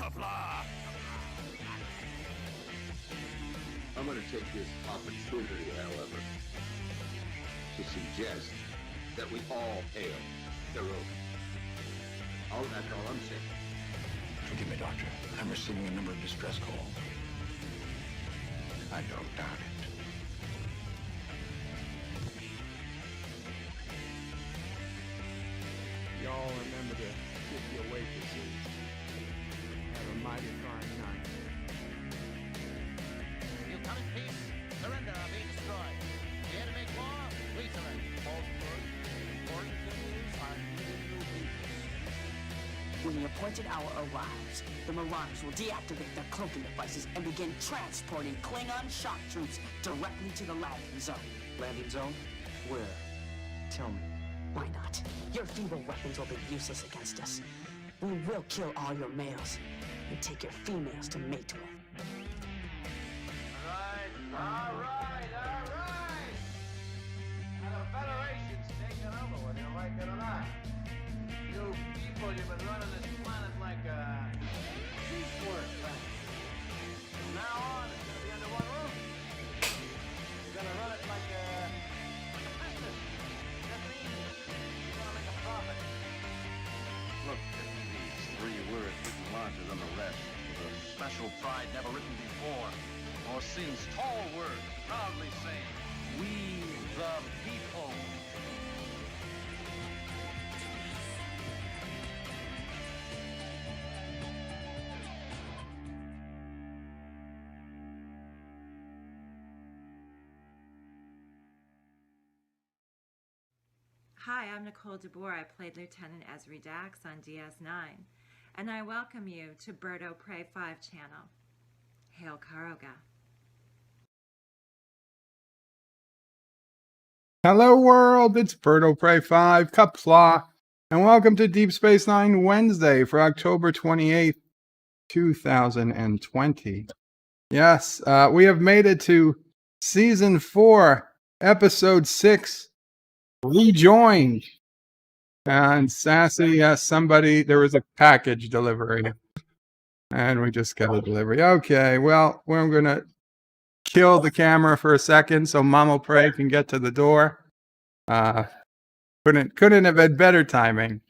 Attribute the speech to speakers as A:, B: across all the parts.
A: Qapla!
B: I'm going to take this opportunity, however, to suggest that we all hail heroic. That's all I'm saying.
A: Forgive me, Doctor. I'm receiving a number of distress calls. I don't doubt it.
C: Y'all remember to tip your waitresses. Have a mighty fine night.
D: You come in peace, surrender or be destroyed. Here to make war, we surrender. Important things are giving you peace.
E: When the appointed hour arrives, the Marauders will deactivate their cloaking devices and begin transporting Klingon shock troops directly to the landing zone.
F: Landing zone? Where? Tell me.
E: Why not? Your feeble weapons will be useless against us. We will kill all your males and take your females to mate with.
D: All right. Now the Federation's taking over, whether you like it or not. You people, you've been running this planet like a piecework planet. From now on, it's gonna be under one roof. You're gonna run it like a business. That means you're gonna make a profit.
B: Look at these 3 words written larger than the rest, with a special pride never written before or since. Tall words proudly saying, "We the people."
G: Hi, I'm Nicole DeBoer. I played Lieutenant Jadzia Dax on DS9, and I welcome you to Bird O' Prey 5 channel. Hail Karoga.
C: Hello world, it's Bird O' Prey 5, Qapla, and welcome to Deep Space Nine Wednesday for October 28th, 2020. Yes, we have made it to Season 4, Episode 6, Rejoined. And Sassy, yes, there was a package delivery. And we just got a delivery. Okay, well, we're going to kill the camera for a second so Mamo Prey can get to the door. Couldn't have had better timing.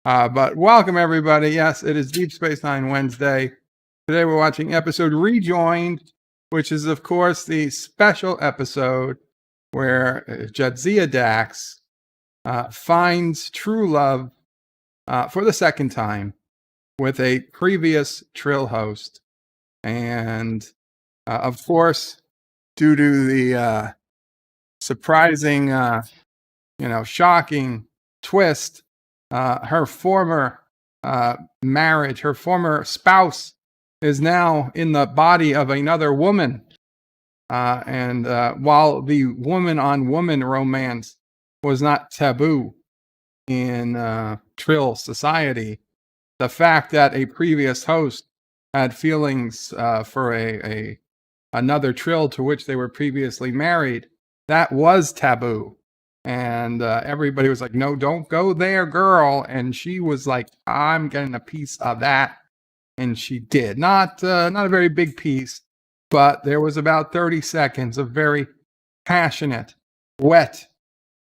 C: But welcome, everybody. Yes, it is Deep Space Nine Wednesday. Today we're watching episode Rejoined, which is, of course, the special episode where Jadzia Dax finds true love for the second time with a previous Trill host. And, of course, due to the surprising, shocking twist, her former marriage, her former spouse is now in the body of another woman. And while the woman-on-woman romance was not taboo in Trill society, the fact that a previous host had feelings for another Trill to which they were previously married, that was taboo. And everybody was like, no, don't go there, girl. And she was like, I'm getting a piece of that. And she did. Not a very big piece, but there was about 30 seconds of very passionate, wet,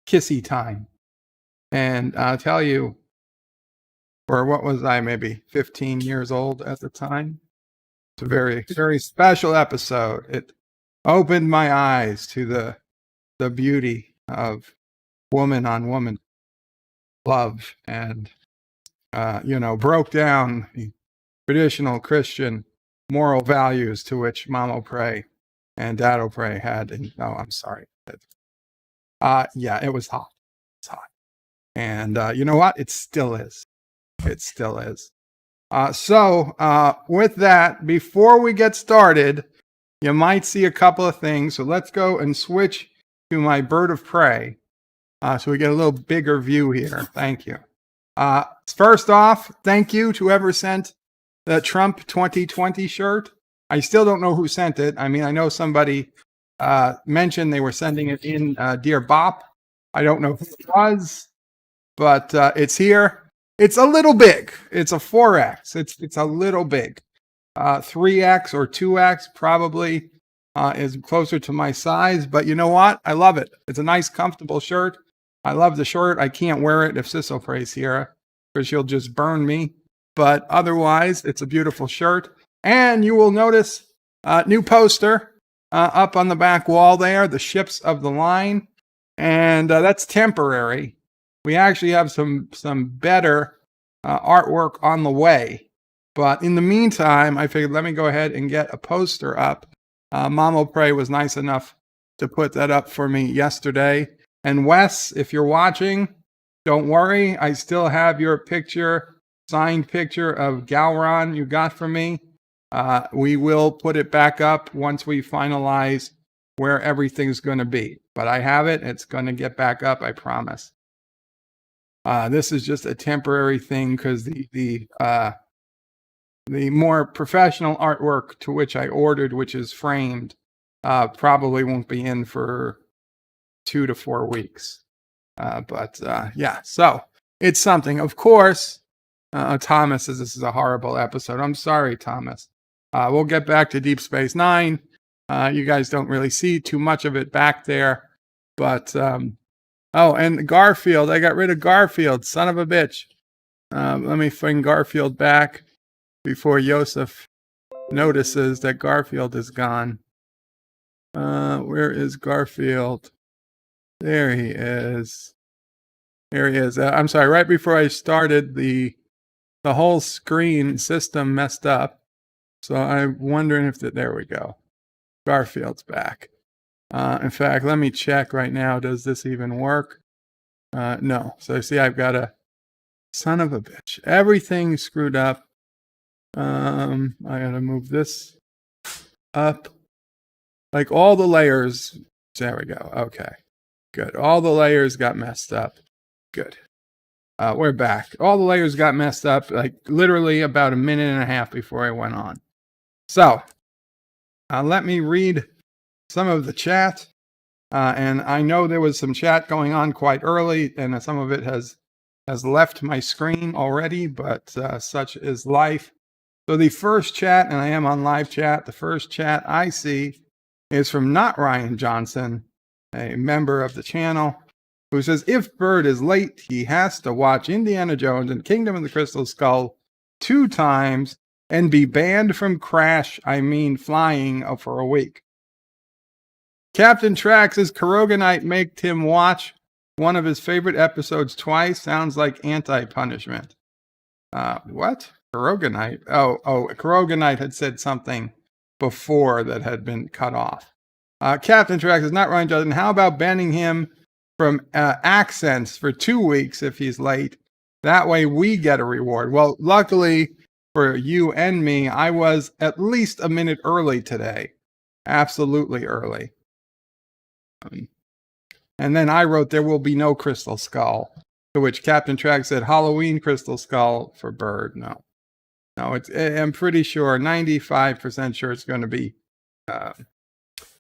C: kissy time. And I'll tell you, or what was I, maybe 15 years old at the time? It's a very, very special episode. It opened my eyes to the beauty of woman-on-woman love and, broke down the traditional Christian moral values to which Mamo Prey and Dado Prey had. I'm sorry. Yeah, it was hot. It's hot. And you know what? It still is. It still is. So with that, before we get started, you might see a couple of things. So let's go and switch to my bird of prey. So we get a little bigger view here. Thank you. First off, thank you to whoever sent the Trump 2020 shirt. I still don't know who sent it. I mean, I know somebody mentioned they were sending it in Dear Bop. I don't know who it was, but it's here. It's a little big. It's a 4X. It's a little big. 3X or 2X probably is closer to my size, but you know what? I love it. It's a nice, comfortable shirt. I love the shirt. I can't wear it if Sissel Frey's here because she'll just burn me. But otherwise, it's a beautiful shirt. And you will notice a new poster up on the back wall there, the ships of the line. And that's temporary. We actually have some better artwork on the way. But in the meantime, I figured let me go ahead and get a poster up. Mamo Pray was nice enough to put that up for me yesterday. And Wes, if you're watching, don't worry. I still have your picture, signed picture of Galron you got from me. We will put it back up once we finalize where everything's going to be. But I have it. It's going to get back up, I promise. This is just a temporary thing because the more professional artwork to which I ordered, which is framed, probably won't be in for 2 to 4 weeks. But yeah, so it's something. Of course, Thomas says this is a horrible episode. I'm sorry, Thomas. We'll get back to Deep Space Nine. You guys don't really see too much of it back there. But, oh, and Garfield. I got rid of Garfield. Son of a bitch. Let me bring Garfield back before Yosef notices that Garfield is gone. Where is Garfield? There he is. There he is. I'm sorry, right before I started, the whole screen system messed up. So I'm wondering if there we go. Garfield's back. In fact, let me check right now. Does this even work? No. So see, I've got a son of a bitch. Everything screwed up. I gotta move this up. Like all the layers. There we go. Okay. Good. All the layers got messed up. Good. We're back. All the layers got messed up like literally about a minute and a half before I went on. So let me read some of the chat. And I know there was some chat going on quite early, and some of it has left my screen already, but such is life. So the first chat, and I am on live chat, the first chat I see is from not Ryan Johnson, a member of the channel, who says, if Bird is late, he has to watch Indiana Jones and Kingdom of the Crystal Skull 2 times and be banned from flying for a week. Captain Trax says, Kuroganite made him watch one of his favorite episodes twice. Sounds like anti-punishment. What? Kuroganite? Oh, Kuroganite had said something before that had been cut off. Captain Trax is not Ryan Johnson. How about banning him from accents for 2 weeks if he's late? That way we get a reward. Well, luckily for you and me, I was at least a minute early today. Absolutely early. And then I wrote, there will be no Crystal Skull. To which Captain Trax said, Halloween Crystal Skull for Bird. No, I'm pretty sure, 95% sure it's going to be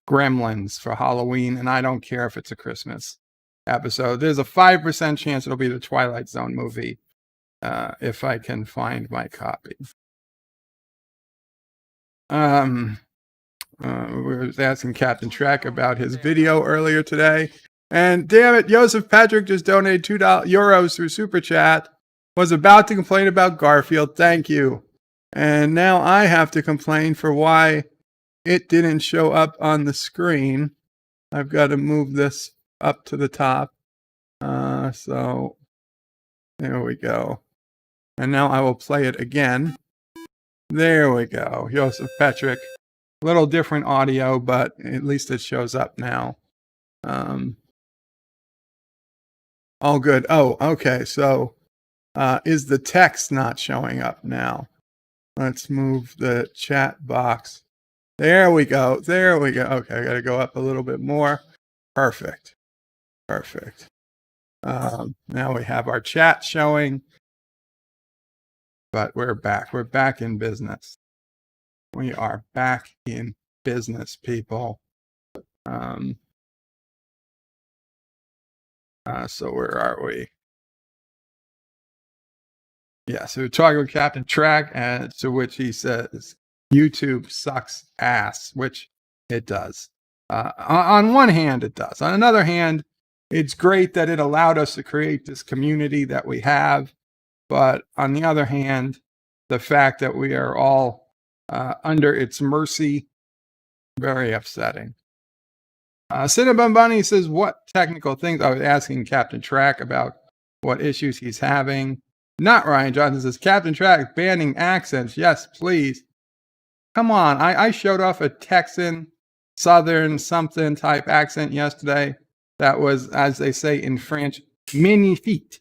C: Gremlins for Halloween. And I don't care if it's a Christmas episode. There's a 5% chance it'll be the Twilight Zone movie if I can find my copy. We were asking Captain Track about his video earlier today. And damn it, Joseph Patrick just donated €2 through Super Chat. Was about to complain about Garfield. Thank you. And now I have to complain for why it didn't show up on the screen. I've got to move this up to the top. So there we go. And now I will play it again. There we go. Joseph Patrick. A little different audio, but at least it shows up now. All good. Oh, okay. So is the text not showing up now? Let's move the chat box. There we go. There we go. Okay, I got to go up a little bit more. Perfect. Perfect. Now we have our chat showing. But we're back. We're back in business. We are back in business, people. So where are we? Yeah, so we're talking with Captain Track, and to which he says, YouTube sucks ass, which it does. On one hand, it does. On another hand, it's great that it allowed us to create this community that we have. But on the other hand, the fact that we are all under its mercy, very upsetting. Cinnabon Bunny says, what technical things? I was asking Captain Track about what issues he's having. Not Ryan Johnson says, Captain Track banning accents. Yes, please. Come on. I showed off a Texan, Southern something type accent yesterday. That was, as they say in French, magnifique.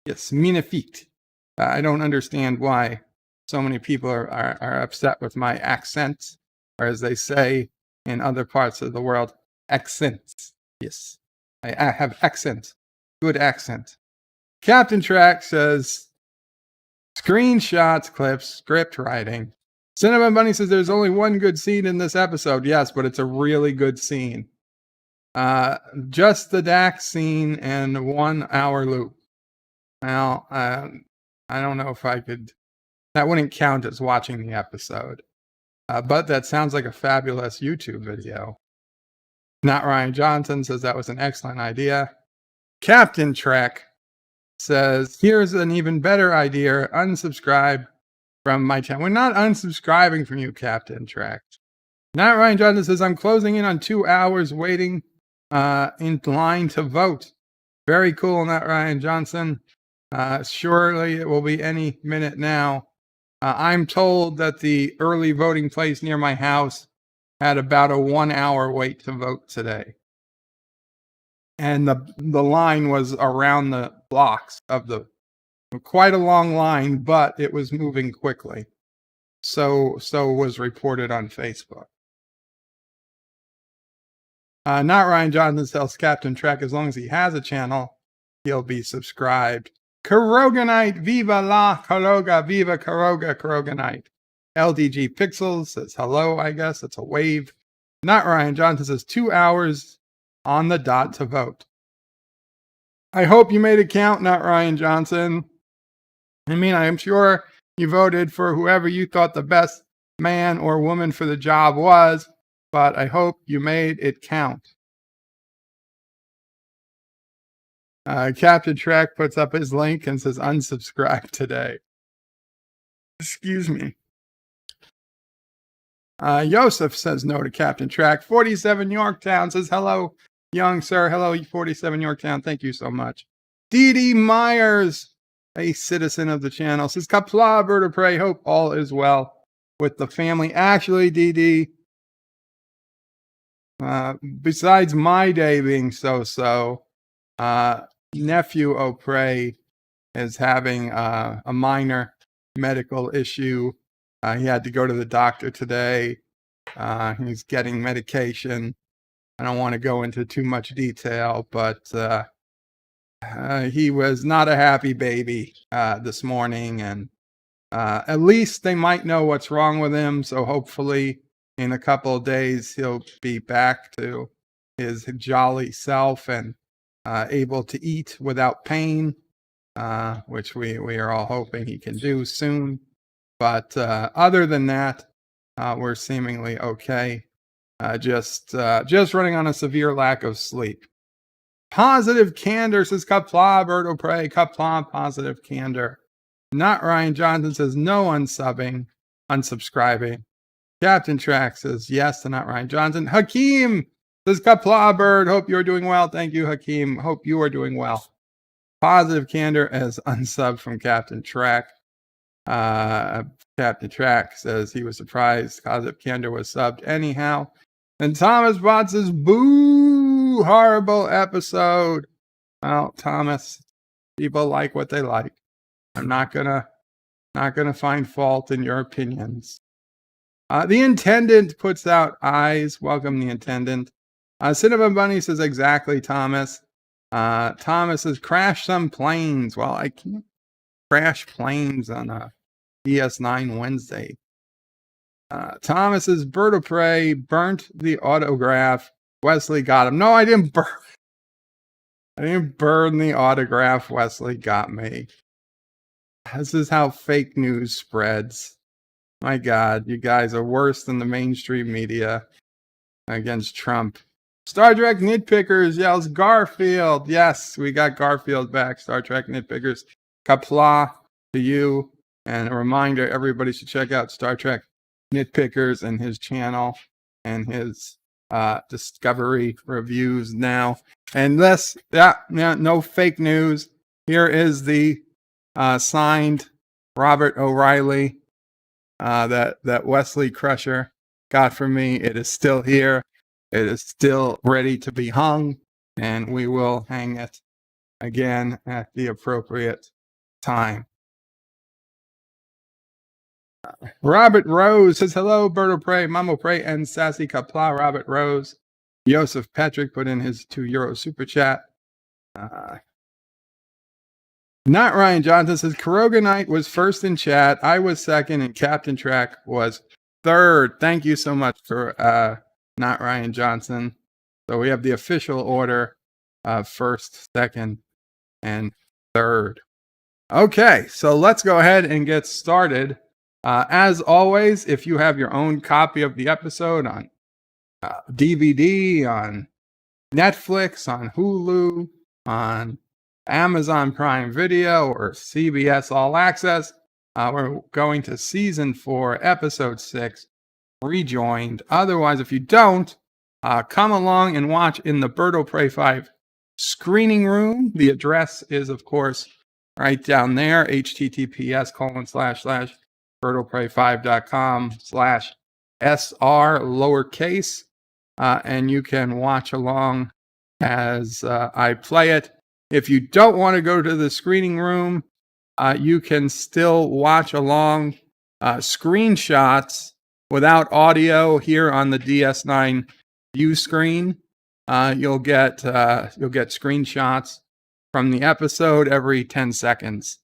C: Yes, magnifique. I don't understand why so many people are upset with my accents, or as they say in other parts of the world, accents. Yes, I have accent. Good accent. Captain Track says, screenshots, clips, script writing. Cinnamon Bunny says there's only one good scene in this episode. Yes, but it's a really good scene. Just the Dax scene and 1 hour loop. Well, I don't know if I could. That wouldn't count as watching the episode. But that sounds like a fabulous YouTube video. Not Ryan Johnson says that was an excellent idea. Captain Trek says, here's an even better idea. Unsubscribe from my channel. We're not unsubscribing from you, Captain Trek. Not Ryan Johnson says, I'm closing in on 2 hours waiting in line to vote. Very cool, Not Ryan Johnson. Surely it will be any minute now. I'm told that the early voting place near my house had about a 1 hour wait to vote today. And the line was around the blocks of quite a long line, but it was moving quickly. So was reported on Facebook. Not Ryan Johnson tells Captain Trek, as long as he has a channel, he'll be subscribed. Karoganite, viva la Karoga, viva Karoga, Karoganite. LDG Pixels says hello, I guess. It's a wave. Not Ryan Johnson says 2 hours on the dot to vote. I hope you made it count, Not Ryan Johnson. I mean, I'm sure you voted for whoever you thought the best man or woman for the job was, but I hope you made it count. Captain Trek puts up his link and says unsubscribe today. Excuse me. Yosef says no to Captain Trek. 47 Yorktown says hello, young sir. Hello, 47 Yorktown. Thank you so much. D.D. Myers, a citizen of the channel, says Qapla, bird of prey. Hope all is well with the family. Actually, D.D., besides my day being so-so, nephew O'Prey is having a minor medical issue. He had to go to the doctor today. He's getting medication. I don't want to go into too much detail, but he was not a happy baby this morning, and at least they might know what's wrong with him. So hopefully in a couple of days he'll be back to his jolly self and able to eat without pain, which we are all hoping he can do soon. But other than that, we're seemingly okay. Just running on a severe lack of sleep. Positive candor says Qapla, bird of prey. Qapla, positive candor. Not Ryan Johnson says no unsubscribing. Captain Track says yes to Not Ryan Johnson. Hakeem says Qapla, bird. Hope you're doing well. Thank you, Hakeem. Hope you are doing well. Positive candor as unsub from Captain Track. Captain Track says he was surprised Positive candor was subbed anyhow. And Thomas Bot says, boo, horrible episode. Well, Thomas, people like what they like. I'm not gonna find fault in your opinions. The Intendant puts out eyes. Welcome, the Intendant. Cinnamon Bunny says, exactly, Thomas. Thomas says, crash some planes. Well, I can't crash planes on a DS9 Wednesday. Thomas says, bird of prey burnt the autograph. Wesley got him. No, I didn't burn. I didn't burn the autograph. Wesley got me. This is how fake news spreads. My God, you guys are worse than the mainstream media against Trump. Star Trek Nitpickers yells Garfield. Yes, we got Garfield back. Star Trek Nitpickers. Qapla to you. And a reminder, everybody should check out Star Trek Nitpickers and his channel and his Discovery reviews now. And this, no fake news. Here is the signed Robert O'Reilly that Wesley Crusher got from me. It is still here. It is still ready to be hung, and we will hang it again at the appropriate time. Robert Rose says, hello, Bird of Prey, Mamo Prey, and Sassy Qapla. Robert Rose. Joseph Patrick put in his €2 super chat. Not Ryan Johnson says, Karoga Knight was first in chat. I was second, and Captain Track was third. Thank you so much for Not Ryan Johnson. So we have the official order of first, second, and third. Okay, so let's go ahead and get started. As always, if you have your own copy of the episode on DVD, on Netflix, on Hulu, on Amazon Prime Video, or CBS All Access, we're going to season 4, episode 6, Rejoined. Otherwise, if you don't, come along and watch in the Bird of Prey 5 screening room. The address is, of course, right down there, https://birdofprey5.com/SR lowercase. And you can watch along as I play it. If you don't want to go to the screening room, you can still watch along screenshots without audio here on the DS9 view screen. You'll get screenshots from the episode every 10 seconds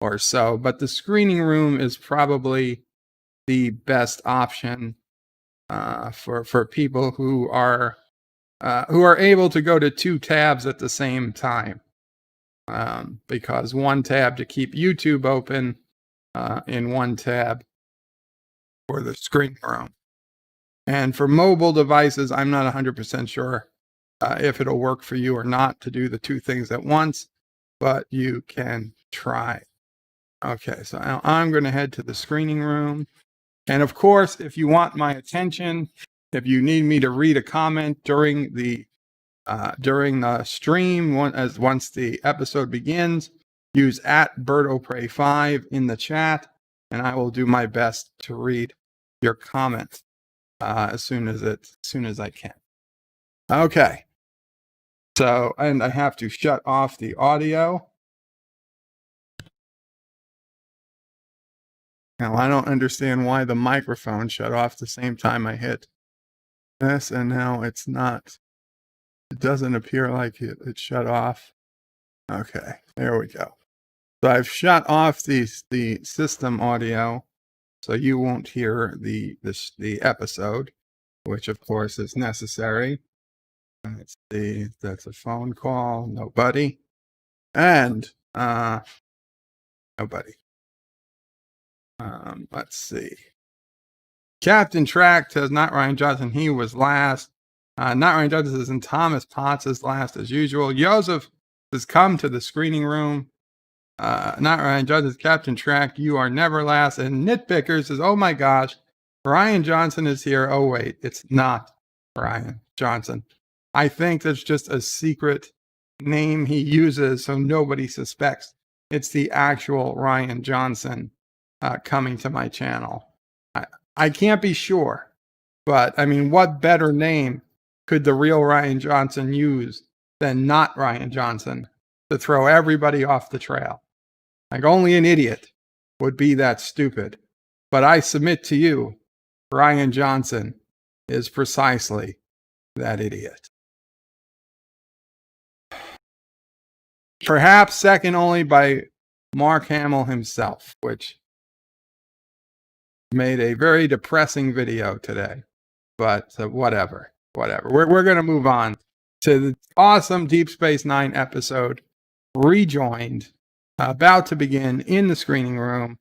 C: or so, but the screening room is probably the best option for people who are able to go to 2 tabs at the same time, because one tab to keep YouTube open, in one tab for the screening room. And for mobile devices, I'm not 100% sure if it'll work for you or not to do the 2 things at once, but you can try. Okay, so now I'm going to head to the screening room. And of course, if you want my attention, if you need me to read a comment during the stream, once the episode begins, use @BirdOPrey5 in the chat, and I will do my best to read your comment as soon as I can. Okay. So, and I have to shut off the audio. Now, I don't understand why the microphone shut off the same time I hit this, and now it's not. It doesn't appear like it shut off. Okay, there we go. So I've shut off the system audio, so you won't hear the episode, which of course is necessary. Let's see, that's a phone call. Nobody. And nobody. Let's see. Captain Track says, not Ryan Johnson, he was last. Not Ryan Johnson says, and Thomas Potts is last as usual. Joseph has come to the screening room. Not Ryan Johnson says, Captain Track, you are never last. And Nitpicker says, oh my gosh, Ryan Johnson is here. Oh wait, it's not Ryan Johnson. I think that's just a secret name he uses so nobody suspects it's the actual Ryan Johnson coming to my channel. I can't be sure, but I mean, what better name could the real Ryan Johnson use than not Ryan Johnson to throw everybody off the trail? Like, only an idiot would be that stupid. But I submit to you, Ryan Johnson is precisely that idiot. Perhaps second only by Mark Hamill himself, which made a very depressing video today. But whatever. We're going to move on to the awesome Deep Space Nine episode, Rejoined, about to begin in the screening room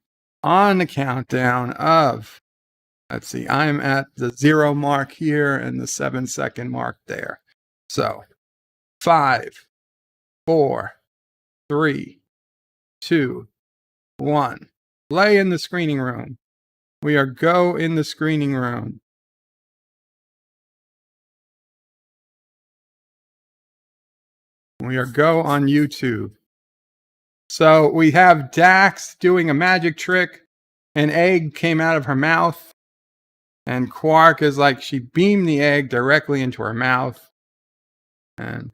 C: on the countdown of, let's see, I'm at the 0 mark here and the 7-second mark there. So 5, 4, 3, 2, 1. Play in the screening room. We are go in the screening room. We are go on YouTube. So we have Dax doing a magic trick. An egg came out of her mouth. And Quark is like, she beamed the egg directly into her mouth. And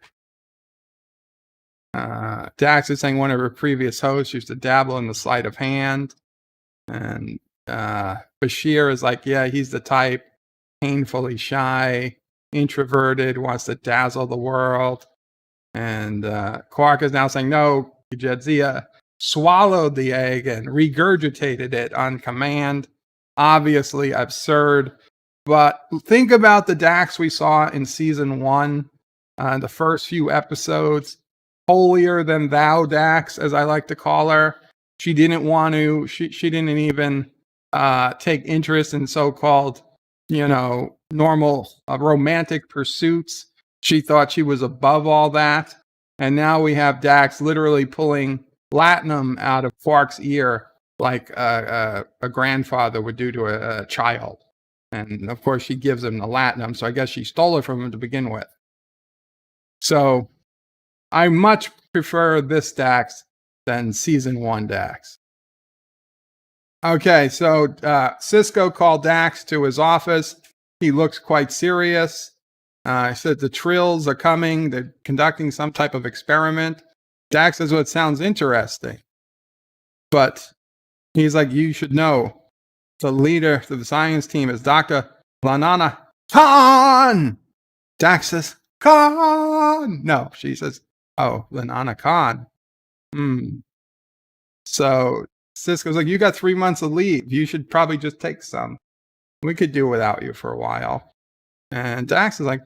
C: Dax is saying one of her previous hosts used to dabble in the sleight of hand. And Bashir is like, yeah, he's the type, painfully shy, introverted, wants to dazzle the world. And Quark is now saying, no, Jadzia swallowed the egg and regurgitated it on command. Obviously absurd. But think about the Dax we saw in season 1, the first few episodes. Holier than thou Dax, as I like to call her. She didn't want to, she didn't even take interest in so-called, normal romantic pursuits. She thought she was above all that. And now we have Dax literally pulling latinum out of Quark's ear like a grandfather would do to a child. And of course, she gives him the latinum. So I guess she stole it from him to begin with. So I much prefer this Dax than season 1 Dax. Okay, so Cisco called Dax to his office. He looks quite serious. He said the Trills are coming. They're conducting some type of experiment. Dax says, well, it sounds interesting. But he's like, you should know. The leader of the science team is Dr. Lanana Khan. Dax says, Khan. No, she says, oh, Lanana Khan. So Cisco's like, you got 3 months of leave. You should probably just take some. We could do without you for a while. And Dax is like,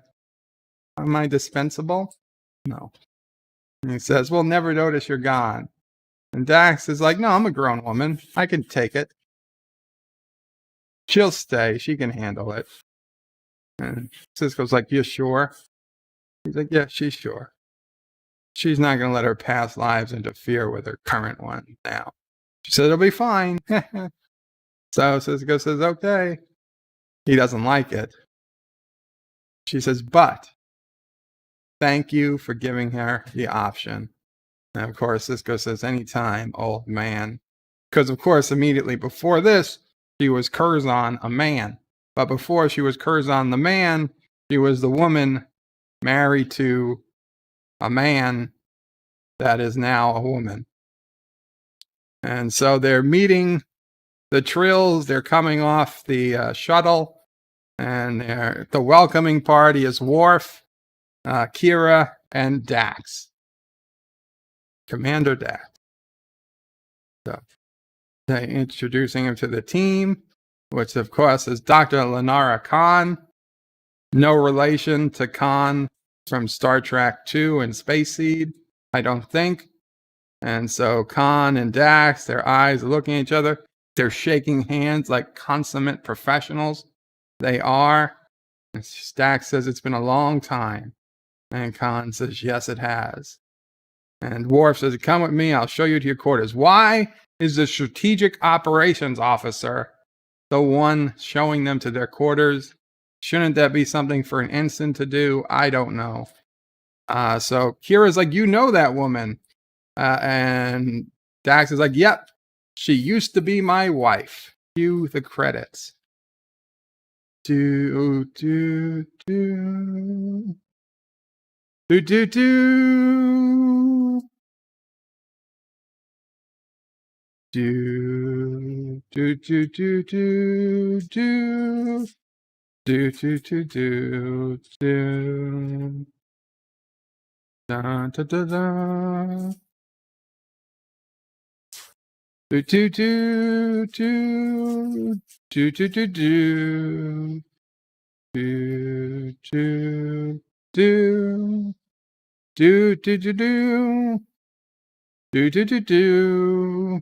C: am I dispensable? No. And he says, well, never notice you're gone. And Dax is like, no, I'm a grown woman. I can take it. She'll stay. She can handle it. And Cisco's like, you sure? He's like, yeah, she's sure. She's not going to let her past lives interfere with her current one now. She said, it'll be fine. So Cisco says, okay. He doesn't like it. She says, but thank you for giving her the option. And of course, Cisco says, anytime, old man. Because of course, immediately before this, she was Curzon, a man. But before she was Curzon the man, she was the woman married to a man that is now a woman. And so they're meeting the Trills. They're coming off the shuttle. And the welcoming party is Worf, Kira, and Dax. Commander Dax. So they're introducing him to the team, which of course is Dr. Lanara Khan. No relation to Khan from Star Trek II and Space Seed, I don't think. And so Khan and Dax, their eyes are looking at each other. They're shaking hands like consummate professionals. They are. And Dax says it's been a long time. And Khan says, yes, it has. And Worf says, come with me. I'll show you to your quarters. Why is the strategic operations officer the one showing them to their quarters? Shouldn't that be something for an ensign to do? I don't know. So Kira's like, you know that woman. And Dax is like, yep, she used to be my wife. Cue the credits. Do, do, do. Do, do, do. Do, do, do, do, do, do. Do, do, do, do, do. Da, da, da, da. Do, do, do, do. Do, do, do, do. Do, do, do. Do, do, do, do. Do, do, do, do.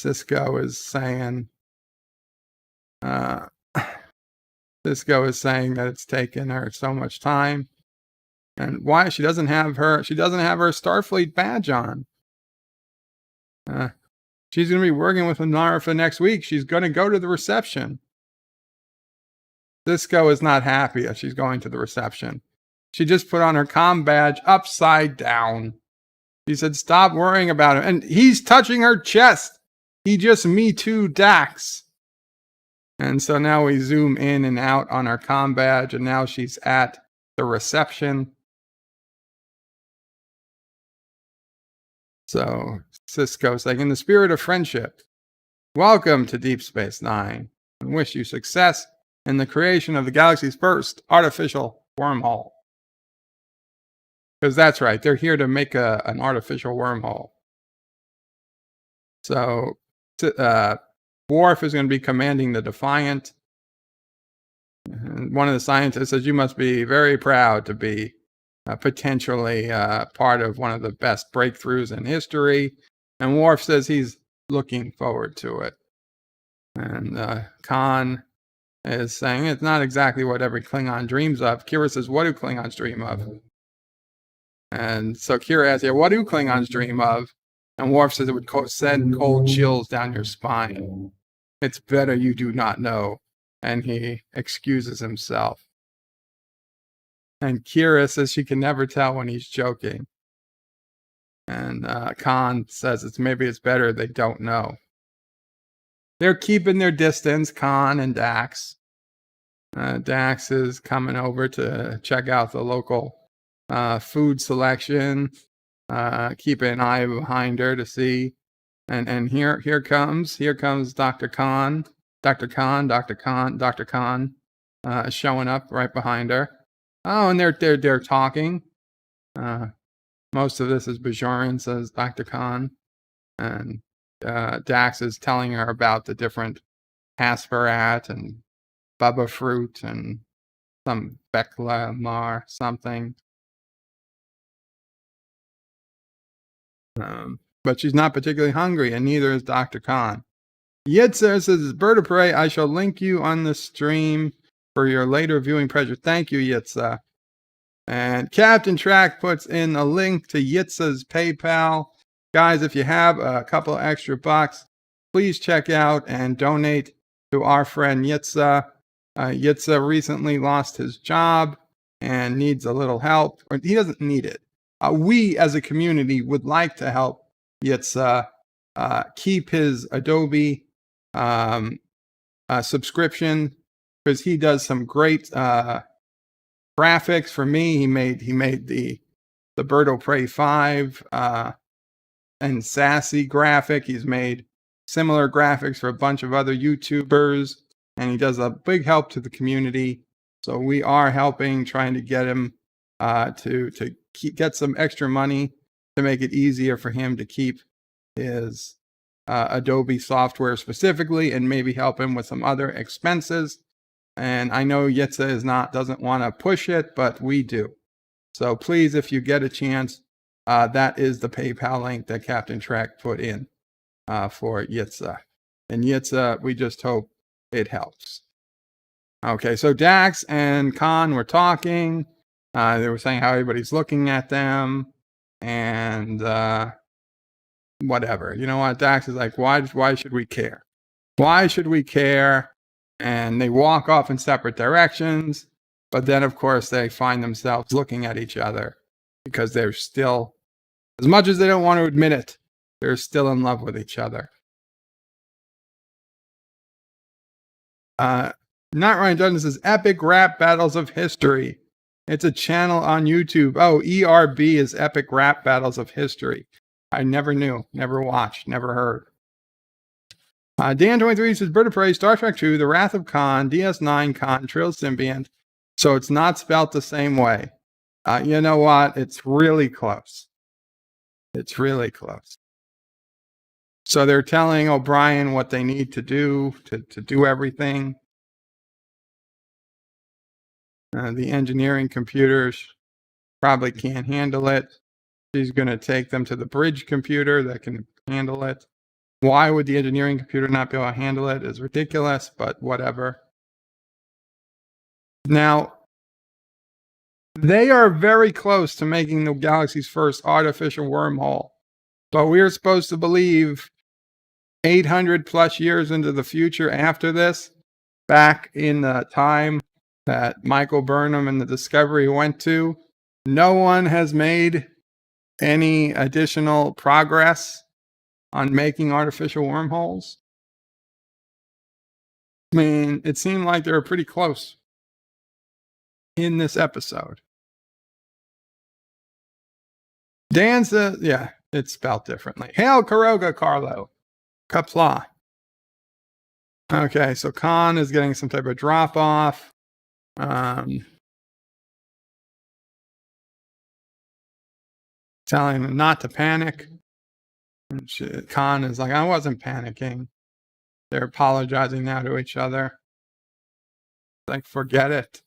C: Cisco is saying, Cisco is saying that it's taken her so much time, and why she doesn't have her Starfleet badge on. She's going to be working with Inara for next week. She's going to go to the reception. Cisco is not happy that she's going to the reception. She just put on her comm badge upside down. She said, stop worrying about him. And he's touching her chest. He just Me Too Dax. And so now we zoom in and out on our comm badge, and now she's at the reception. So Cisco saying, in the spirit of friendship, welcome to Deep Space Nine, and wish you success in the creation of the galaxy's first artificial wormhole. Because that's right, they're here to make an artificial wormhole. So Worf is going to be commanding the Defiant. And one of the scientists says, you must be very proud to be potentially part of one of the best breakthroughs in history. And Worf says he's looking forward to it. And Khan is saying it's not exactly what every Klingon dreams of. Kira says, what do Klingons dream of? And so Kira asks, yeah, what do Klingons dream of? And Worf says it would send cold chills down your spine. It's better you do not know. And he excuses himself. And Kira says she can never tell when he's joking. And Khan says maybe it's better they don't know. They're keeping their distance, Khan and Dax. Dax is coming over to check out the local food selection. Keeping an eye behind her to see. And here comes Dr. Khan. Dr. Khan showing up right behind her. Oh, and they're talking. Most of this is Bajoran, says Dr. Khan. And Dax is telling her about the different Hasperat and Bubba fruit and some Bekla Mar something. But she's not particularly hungry, and neither is Dr. Khan. Yitza says, Bird of Prey, I shall link you on the stream for your later viewing pleasure. Thank you, Yitza. And Captain Track puts in a link to Yitza's PayPal. Guys, if you have a couple extra bucks, please check out and donate to our friend Yitza. Yitza recently lost his job and needs a little help. Or he doesn't need it. We as a community would like to help Yitza keep his Adobe subscription, because he does some great graphics for me. He made the Bird of Prey 5 and Sassy graphic. He's made similar graphics for a bunch of other YouTubers, and he does a big help to the community. So we are helping, trying to get him to get some extra money to make it easier for him to keep his Adobe software specifically, and maybe help him with some other expenses. And I know Yitza doesn't want to push it, but we do. So please, if you get a chance, that is the PayPal link that Captain Trek put in for Yitza. And Yitza, we just hope it helps. Okay, so Dax and Khan were talking. They were saying how everybody's looking at them, and whatever. You know what? Dax is like, why should we care? Why should we care? And they walk off in separate directions. But then, of course, they find themselves looking at each other because they're still, as much as they don't want to admit it, they're still in love with each other. Not Ryan Dunn says, Epic Rap Battles of History. It's a channel on YouTube. Oh, ERB is Epic Rap Battles of History. I never knew, never watched, never heard. Dan23 says, Bird of Prey, Star Trek II, The Wrath of Khan, DS9 Khan, Trill Symbiont. So it's not spelt the same way. You know what? It's really close. It's really close. So they're telling O'Brien what they need to do to do everything. The engineering computers probably can't handle it. She's going to take them to the bridge computer that can handle it. Why would the engineering computer not be able to handle it is ridiculous, but whatever. Now, they are very close to making the galaxy's first artificial wormhole, but we're supposed to believe 800 plus years into the future after this, back in the time that Michael Burnham and the Discovery went to, no one has made any additional progress on making artificial wormholes. I mean, it seemed like they were pretty close in this episode. Danza, yeah, it's spelled differently. Hail Karoga, Carlo. Qapla. Okay, so Khan is getting some type of drop off. Telling him not to panic. And Khan is like, I wasn't panicking. They're apologizing now to each other. Like, forget it.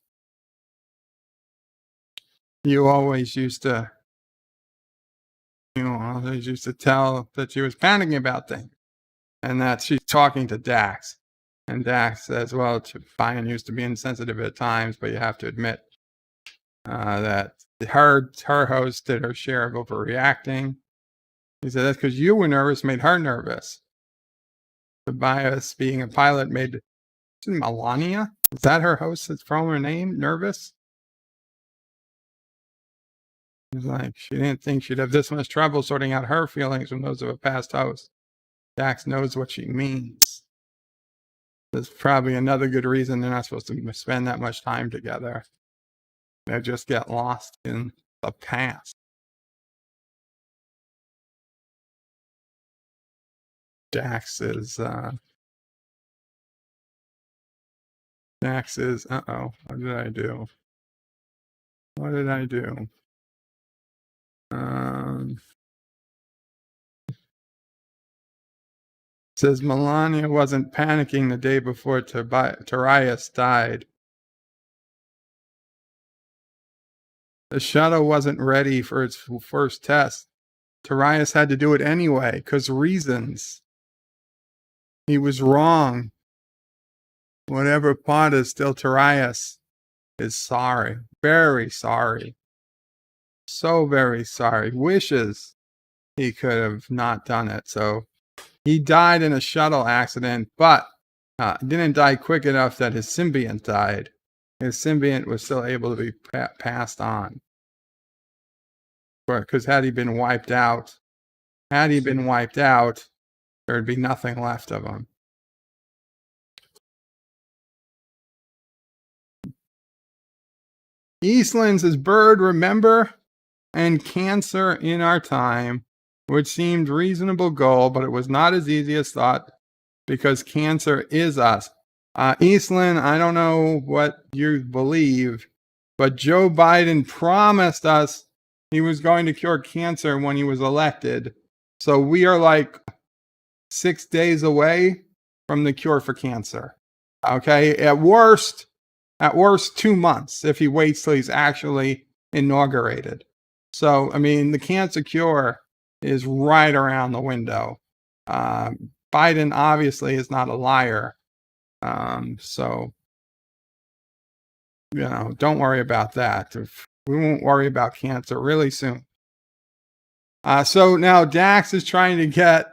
C: You always used to, tell that she was panicking about things. And that she's talking to Dax. And Dax says, well, fine used to be insensitive at times, but you have to admit that her host did her share of overreacting. He said, that's because you were nervous, made her nervous. Tobias, being a pilot, made Melania? Is that her host that's from her name? Nervous? He's like, she didn't think she'd have this much trouble sorting out her feelings from those of a past host. Dax knows what she means. There's probably another good reason they're not supposed to spend that much time together. They just get lost in the past. Dax is, uh-oh, what did I do? Says Melania wasn't panicking the day before Tarius died. The shuttle wasn't ready for its first test. Tarius had to do it anyway, because reasons. He was wrong. Whatever part is still Tarius is sorry. Very sorry. So very sorry. Wishes he could have not done it. So he died in a shuttle accident, but didn't die quick enough that his symbiont died. His symbiont was still able to be passed on. Because had he been wiped out, there'd be nothing left of him. Eastland says, Bird, remember, and cancer in our time, which seemed reasonable goal, but it was not as easy as thought, because cancer is us. Eastland, I don't know what you believe, but Joe Biden promised us he was going to cure cancer when he was elected. So we are like 6 days away from the cure for cancer. Okay, at worst 2 months if he waits till he's actually inaugurated. So, I mean, the cancer cure is right around the window. Biden obviously is not a liar. So, don't worry about that. We won't worry about cancer really soon. So now Dax is trying to get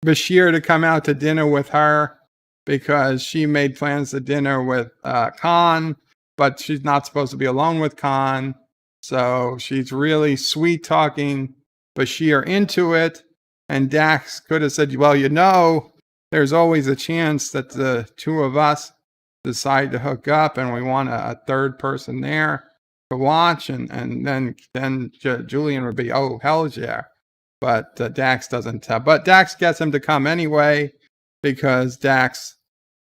C: Bashir to come out to dinner with her because she made plans to dinner with Khan, but she's not supposed to be alone with Khan. So she's really sweet talking Bashir into it. And Dax could have said, well, there's always a chance that the two of us decide to hook up and we want a third person there to watch. And then Julian would be, oh, hell yeah. But Dax doesn't tell. But Dax gets him to come anyway because Dax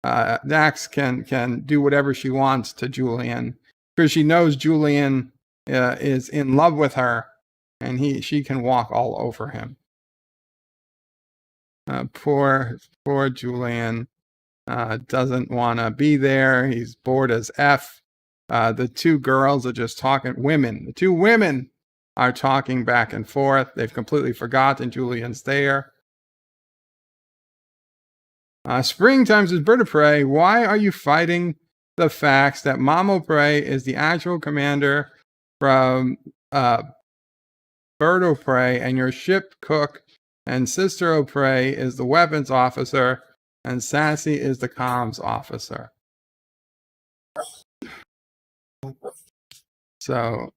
C: can do whatever she wants to Julian because she knows Julian is in love with her and she can walk all over him. Poor Julian doesn't want to be there. He's bored as F. The two girls are just talking. The two women are talking back and forth. They've completely forgotten Julian's there. Springtime says, Bird of Prey, why are you fighting the facts that Mamo Prey is the actual commander from Bird of Prey, and your ship cook and Sister of Prey is the weapons officer, and Sassy is the comms officer? So,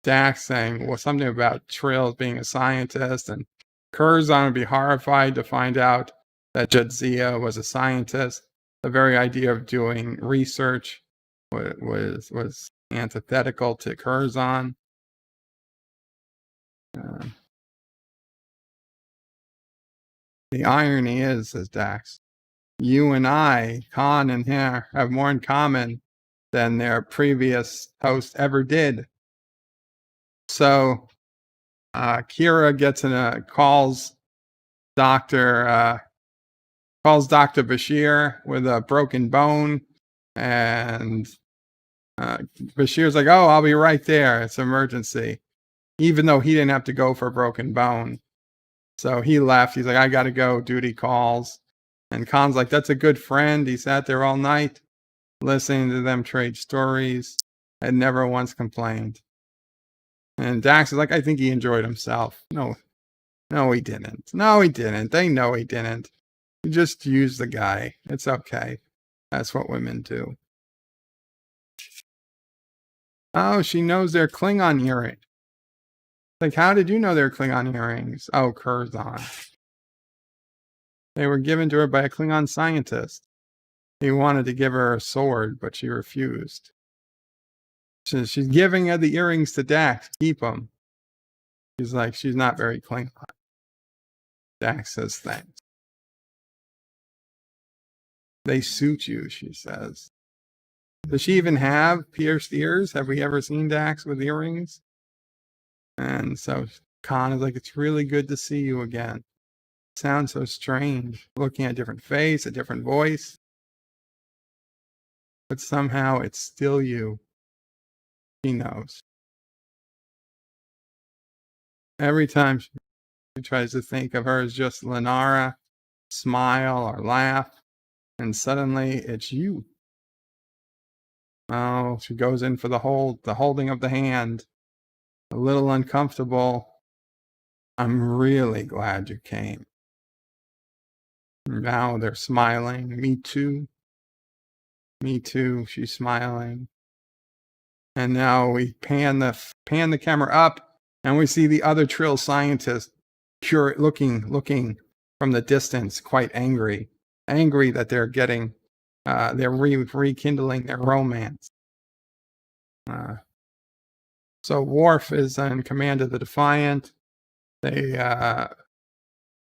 C: Dax saying, well, something about Trill being a scientist, and Curzon would be horrified to find out that Jadzia was a scientist. The very idea of doing research was antithetical to Curzon. The irony is, says Dax, you and I, Khan and Hare, have more in common than their previous host ever did. So Kira gets in a calls Dr. Bashir with a broken bone, and Bashir's like, "Oh, I'll be right there. It's an emergency," even though he didn't have to go for a broken bone. So he left. He's like, "I got to go. Duty calls." And Khan's like, "That's a good friend." He sat there all night listening to them trade stories and never once complained. And Dax is like, "I think he enjoyed himself." No, he didn't. No, he didn't. They know he didn't. You just use the guy. It's okay. That's what women do. Oh, she knows they're Klingon earrings. Like, how did you know they're Klingon earrings? Oh, Curzon. They were given to her by a Klingon scientist. He wanted to give her a sword, but she refused. So she's giving her the earrings to Dax. Keep them. She's like, she's not very Klingon. Dax says thanks. They suit you, she says. Does she even have pierced ears? Have we ever seen Dax with earrings? And so Khan is like, it's really good to see you again. Sounds so strange. Looking at a different face, a different voice. But somehow it's still you. She knows. Every time she tries to think of her as just Lenara, smile or laugh, and suddenly it's you. Oh, she goes in for the holding of the hand. A little uncomfortable. I'm really glad you came. Now they're smiling. Me too. Me too. She's smiling. And now we pan the camera up, and we see the other Trill scientist looking from the distance, quite angry. Angry that they're getting, they're rekindling their romance. So Worf is in command of the Defiant. They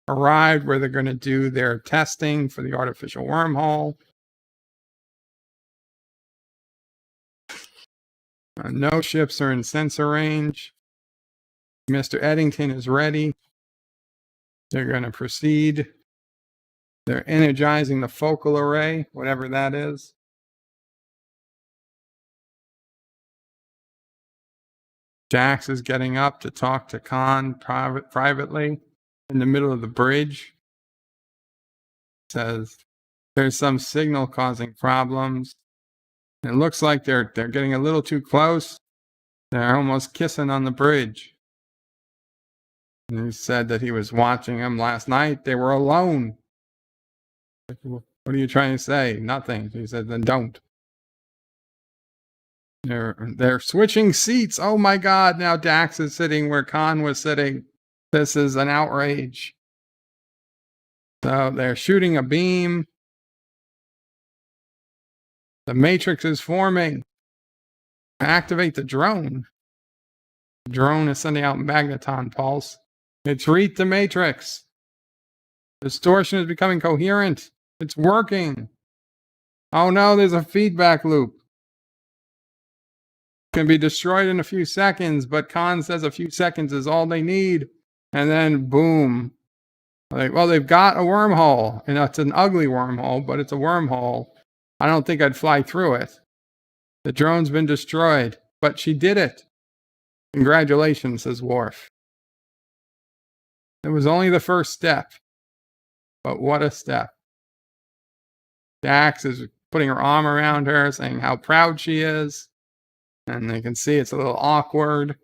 C: arrived where they're going to do their testing for the artificial wormhole. No ships are in sensor range. Mr. Eddington is ready. They're going to proceed. They're energizing the focal array, whatever that is. Dax is getting up to talk to Khan privately in the middle of the bridge. Says there's some signal causing problems. It looks like they're getting a little too close. They're almost kissing on the bridge. And he said that he was watching them last night. They were alone. What are you trying to say? Nothing. He said, then don't. They're switching seats. Oh my God. Now Dax is sitting where Khan was sitting. This is an outrage. So they're shooting a beam. The matrix is forming. Activate the drone. The drone is sending out magneton pulse. It's reached the matrix. Distortion is becoming coherent. It's working. Oh no, there's a feedback loop. Can be destroyed in a few seconds, but Khan says a few seconds is all they need. And then boom. Like, well, they've got a wormhole. And it's an ugly wormhole, but it's a wormhole. I don't think I'd fly through it. The drone's been destroyed, but she did it. Congratulations, says Worf. It was only the first step. But what a step. Dax is putting her arm around her, saying how proud she is. And they can see it's a little awkward.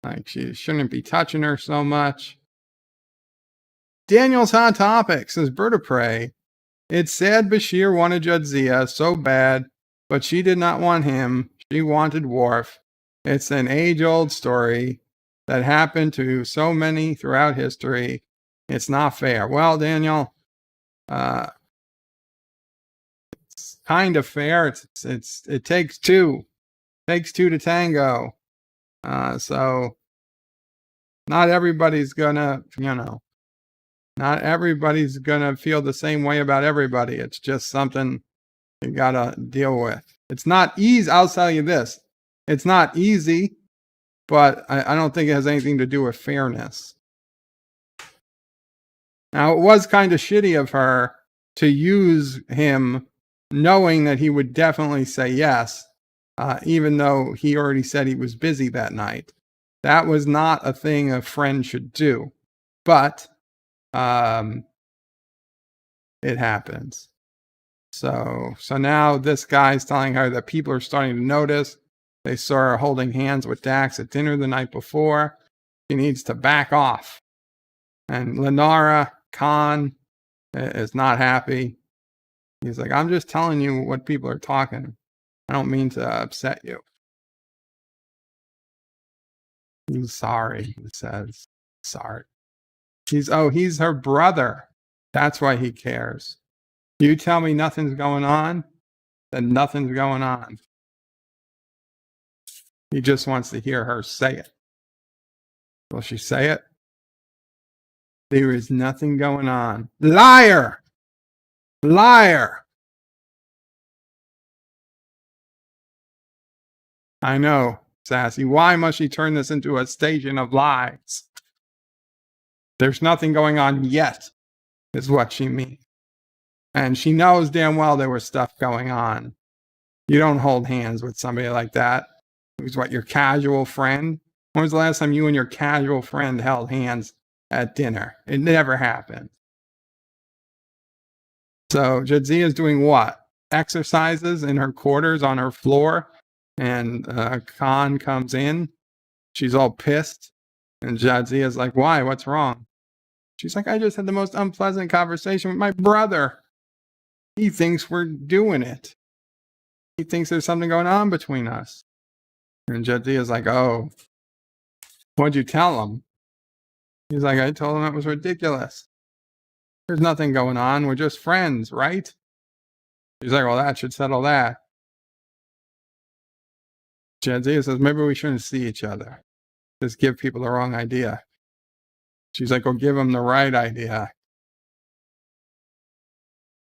C: Like she shouldn't be touching her so much. Daniel's Hot Topic says, Bird of Prey. It's sad Bashir wanted Jadzia so bad, but she did not want him. She wanted Worf. It's an age-old story that happened to so many throughout history. It's not fair. Well, Daniel, it's kind of fair. It takes two. It takes two to tango. So not everybody's gonna, not everybody's gonna feel the same way about everybody. It's just something you gotta deal with. It's not easy. I'll tell you this. It's not easy, but I don't think it has anything to do with fairness. Now, it was kind of shitty of her to use him knowing that he would definitely say yes, even though he already said he was busy that night. That was not a thing a friend should do. But it happens. So now this guy's telling her that people are starting to notice. They saw her holding hands with Dax at dinner the night before. She needs to back off. And Lenara Khan is not happy. He's like, I'm just telling you what people are talking. I don't mean to upset you. He's sorry, he says. Sorry. He's her brother. That's why he cares. You tell me nothing's going on, then nothing's going on. He just wants to hear her say it. Will she say it? There is nothing going on. Liar! Liar! I know, Sassy. Why must she turn this into a station of lies? There's nothing going on yet, is what she means. And she knows damn well there was stuff going on. You don't hold hands with somebody like that. Who's what, your casual friend? When was the last time you and your casual friend held hands at dinner? It never happened. So Jadzia is doing what? Exercises in her quarters on her floor. And Khan comes in. She's all pissed. And Jadzia is like, why? What's wrong? She's like, I just had the most unpleasant conversation with my brother. He thinks we're doing it. He thinks there's something going on between us. And Jadzia is like, oh, what'd you tell him? He's like, I told him it was ridiculous. There's nothing going on. We're just friends, right? She's like, well, that should settle that. Jadzia says, maybe we shouldn't see each other. Just give people the wrong idea. She's like, well, give them the right idea.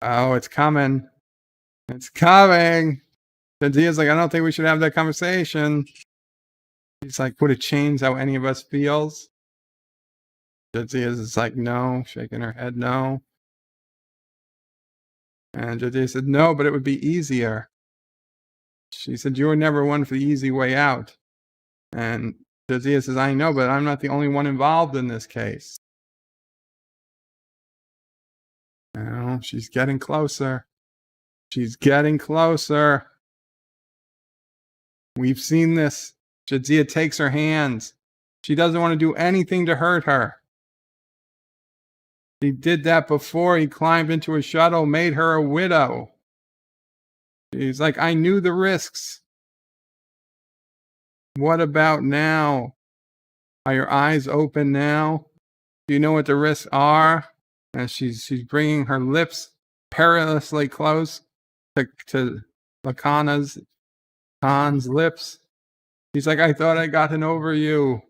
C: Oh, it's coming. It's coming. Jadzia's like, I don't think we should have that conversation. He's like, would it change how any of us feels? Jadzia's like, no, shaking her head, no. And Jadzia said, no, but it would be easier. She said, you were never one for the easy way out. And Jadzia says, I know, but I'm not the only one involved in this case. Oh, she's getting closer. She's getting closer. We've seen this. Jadzia takes her hands. She doesn't want to do anything to hurt her. He did that before. He climbed into a shuttle, made her a widow. She's like, I knew the risks. What about now? Are your eyes open now? Do you know what the risks are? And she's bringing her lips perilously close to Khan's lips. She's like, I thought I'd gotten over you.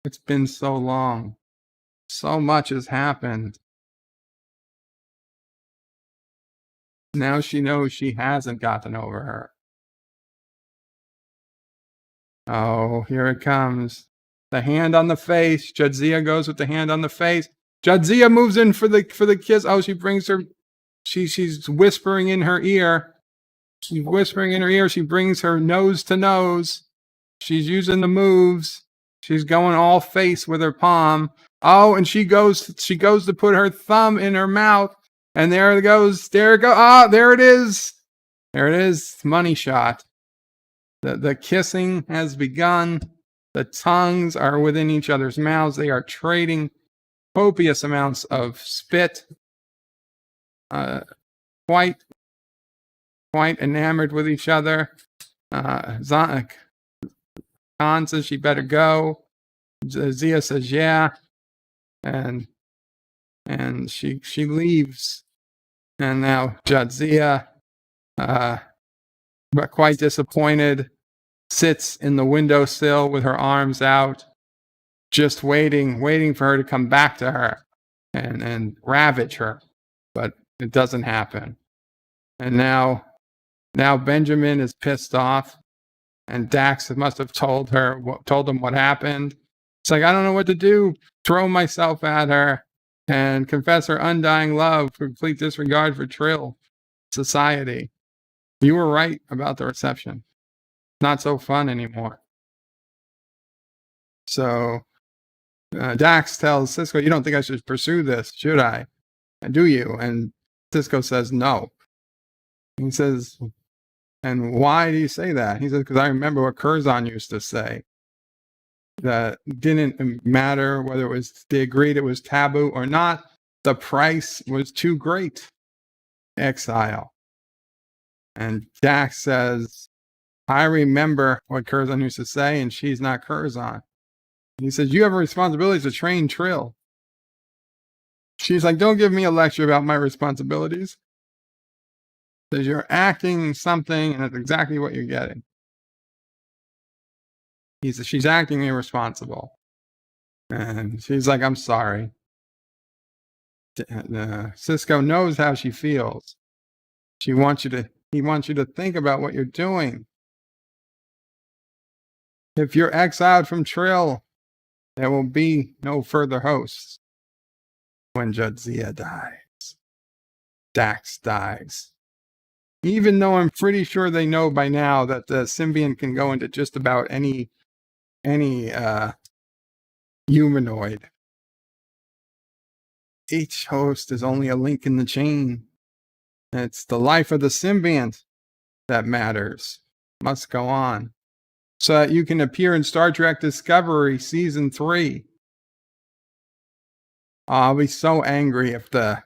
C: It's been so long. So much has happened. Now she knows she hasn't gotten over her. Oh, here it comes. The hand on the face. Jadzia goes with the hand on the face. Jadzia moves in for the kiss. Oh, she brings her. She's whispering in her ear. She's whispering in her ear. She brings her nose to nose. She's using the moves. She's going all face with her palm. Oh, and she goes to put her thumb in her mouth, and there it goes. Ah, there it is. There it is. Money shot. The kissing has begun. The tongues are within each other's mouths. They are trading copious amounts of spit. Quite enamored with each other. Khan says she better go. Jadzia says yeah, and she leaves. And now Jadzia, but quite disappointed, sits in the windowsill with her arms out, just waiting for her to come back to her and ravage her. But it doesn't happen. And now Benjamin is pissed off, and Dax must have told him what happened. It's like, I don't know what to do. Throw myself at her and confess her undying love, complete disregard for Trill society. You were right about the reception. Not so fun anymore. So Dax tells Cisco, you don't think I should pursue this, should I? And do you? And Cisco says no. He says, and why do you say that? He says, because I remember what Curzon used to say. That didn't matter whether it was they agreed it was taboo or not. The price was too great. Exile. And Dax says, I remember what Curzon used to say, and she's not Curzon. He says, you have a responsibility to train Trill. She's like, don't give me a lecture about my responsibilities. Says you're acting something, and that's exactly what you're getting. She's acting irresponsible. And she's like, I'm sorry. Cisco knows how she feels. He wants you to think about what you're doing. If you're exiled from Trill, there will be no further hosts. When Jadzia dies, Dax dies. Even though I'm pretty sure they know by now that the symbiont can go into just about any humanoid. Each host is only a link in the chain. It's the life of the symbiont that matters. Must go on. So that you can appear in Star Trek Discovery Season 3. I'll be so angry if the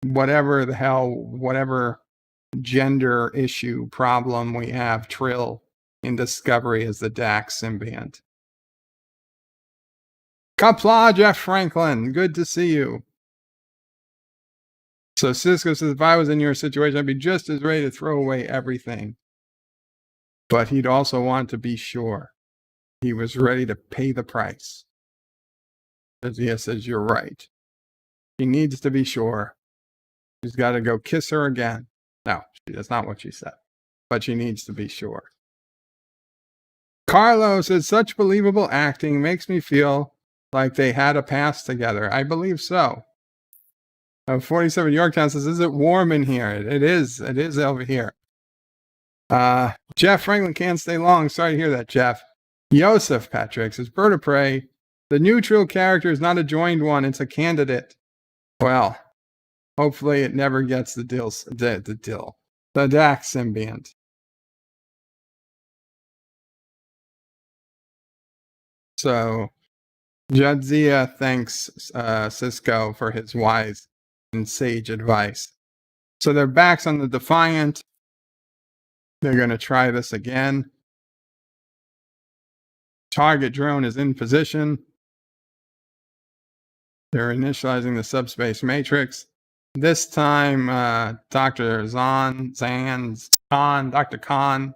C: whatever gender issue problem we have, Trill in Discovery as the Dax symbiont. Qapla, Jeff Franklin, good to see you. So Cisco says, if I was in your situation, I'd be just as ready to throw away everything. But he'd also want to be sure. He was ready to pay the price. Jadzia says, you're right. He needs to be sure. He's got to go kiss her again. No, that's not what she said. But she needs to be sure. Carlos says, such believable acting makes me feel like they had a past together. I believe so. 47 Yorktown says, is it warm in here? It is. It is over here. Jeff Franklin can't stay long. Sorry to hear that, Jeff. Yosef Patrick says, Bird of Prey, the new Trill character is not a joined one, it's a candidate. Well, hopefully it never gets the Dax symbiont. So Jadzia thanks Cisco for his wise and sage advice. So their backs on the Defiant. They're going to try this again. Target drone is in position. They're initializing the subspace matrix. This time, Dr. Khan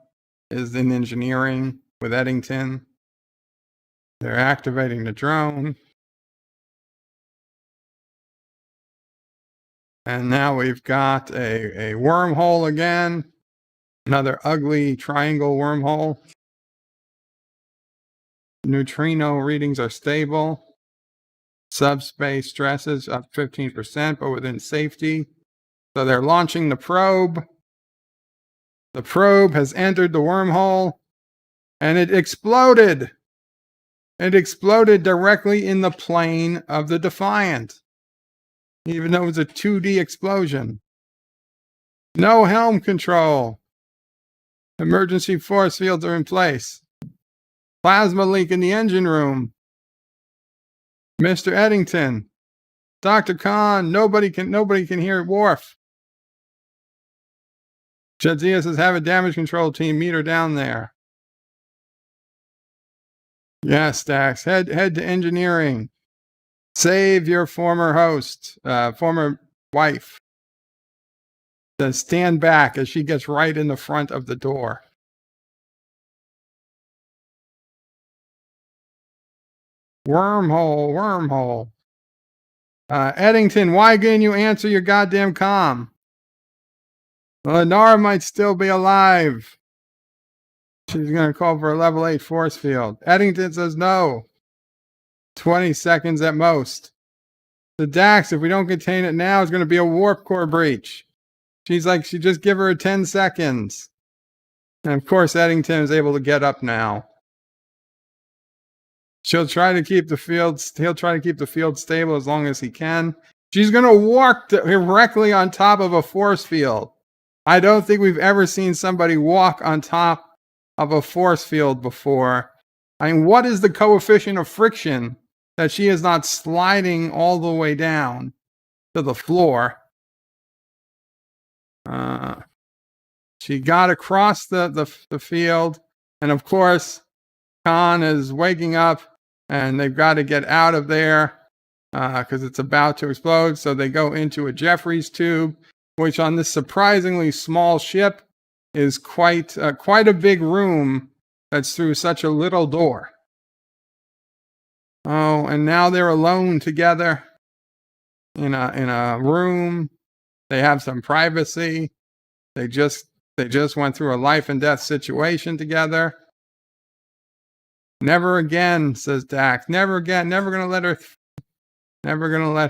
C: is in engineering with Eddington. They're activating the drone. And now we've got a wormhole again. Another ugly triangle wormhole. Neutrino readings are stable. Subspace stresses up 15%, but within safety. So they're launching the probe. The probe has entered the wormhole, and it exploded. It exploded directly in the plane of the Defiant, even though it was a 2D explosion. No helm control. Emergency force fields are in place. Plasma leak in the engine room. Mr. Eddington. Dr. Khan, nobody can hear Worf. Jadzia says, have a damage control team meet her down there. Yes, Dax. Head to engineering. Save your former host, former wife. Says, stand back as she gets right in the front of the door. Wormhole. Eddington, why didn't you answer your goddamn comm? Lenara might still be alive. She's going to call for a level 8 force field. Eddington says no. 20 seconds at most. The Dax, if we don't contain it now, it's going to be a warp core breach. She's like, she just give her 10 seconds. And of course, Eddington is able to get up now. He'll try to keep the field stable as long as he can. She's going to walk directly on top of a force field. I don't think we've ever seen somebody walk on top of a force field before. I mean, what is the coefficient of friction that she is not sliding all the way down to the floor? She got across the field, and of course, Khan is waking up, and they've got to get out of there because it's about to explode. So they go into a Jeffries tube, which on this surprisingly small ship is quite a big room that's through such a little door. Oh, and now they're alone together in a room. They have some privacy. They just went through a life and death situation together. Never again, says Dax. Never again. Never gonna let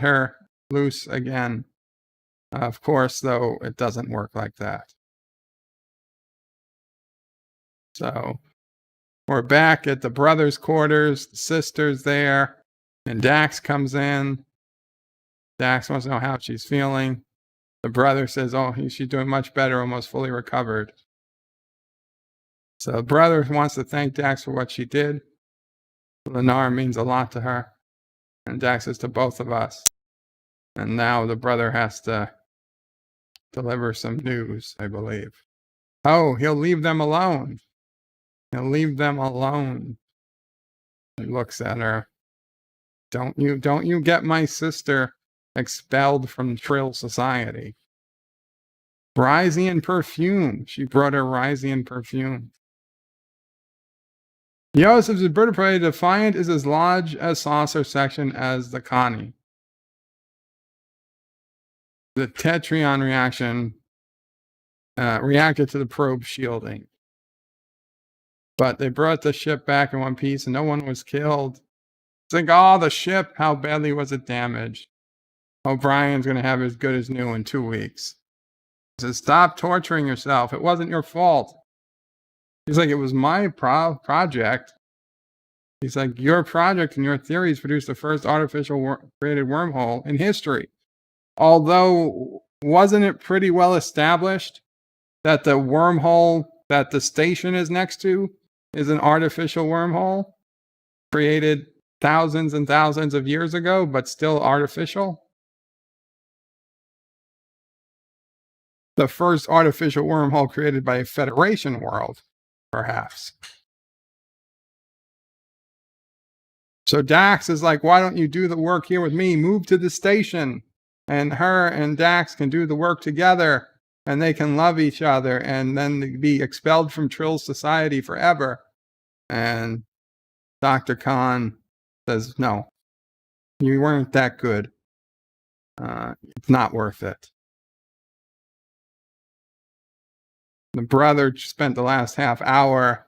C: her loose again. Of course, though, it doesn't work like that. So we're back at the brothers' quarters. The sister's there, and Dax comes in. Dax wants to know how she's feeling. The brother says, oh, she's doing much better, almost fully recovered. So the brother wants to thank Dax for what she did. Lenara means a lot to her. And Dax says to both of us. And now the brother has to deliver some news, I believe. Oh, he'll leave them alone. He'll leave them alone. He looks at her. Don't you get my sister expelled from Trill society. Ryzian perfume. She brought her Ryzian perfume. Yosef's bird of prey Defiant is as large a saucer section as the Connie. The Tetrion reaction reacted to the probe shielding. But they brought the ship back in one piece and no one was killed. It's like, oh, the ship, how badly was it damaged? O'Brien's going to have it as good as new in 2 weeks. He says, stop torturing yourself. It wasn't your fault. He's like, it was my project. He's like, your project and your theories produced the first artificial created wormhole in history. Although, wasn't it pretty well established that the wormhole that the station is next to is an artificial wormhole created thousands and thousands of years ago, but still artificial? The first artificial wormhole created by a Federation world, perhaps. So Dax is like, why don't you do the work here with me? Move to the station. And her and Dax can do the work together. And they can love each other. And then be expelled from Trill society forever. And Dr. Khan says, no. You weren't that good. It's not worth it. The brother spent the last half hour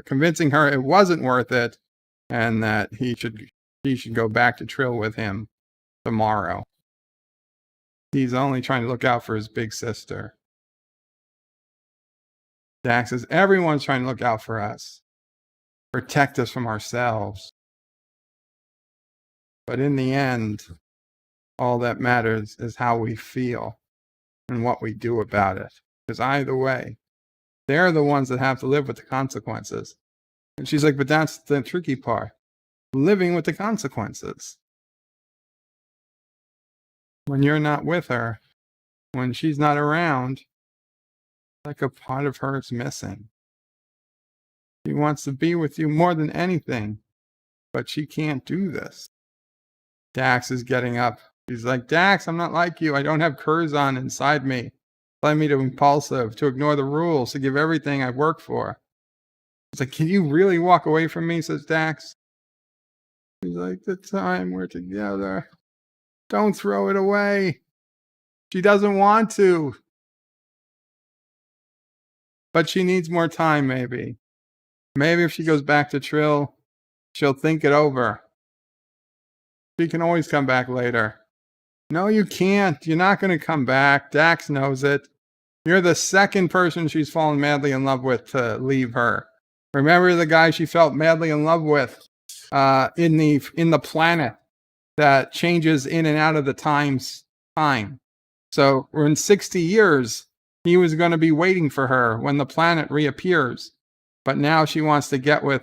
C: convincing her it wasn't worth it and that he should go back to Trill with him tomorrow. He's only trying to look out for his big sister. Dax says, everyone's trying to look out for us. protect us from ourselves. But in the end, all that matters is how we feel and what we do about it. Because either way, they're the ones that have to live with the consequences. And she's like, but that's the tricky part. Living with the consequences. When you're not with her, when she's not around, like a part of her is missing. She wants to be with you more than anything, but she can't do this. Dax is getting up. He's like, Dax, I'm not like you. I don't have Curzon inside me. Telling me to be impulsive, to ignore the rules, to give everything I work for. He's like, can you really walk away from me, says Dax. He's like, the time we're together. Don't throw it away. She doesn't want to. But she needs more time, maybe. Maybe if she goes back to Trill, she'll think it over. She can always come back later. No, you can't. You're not going to come back. Dax knows it. You're the second person she's fallen madly in love with to leave her. Remember the guy she felt madly in love with in the planet that changes in and out of the time. So we're in 60 years. He was going to be waiting for her when the planet reappears. But now she wants to get with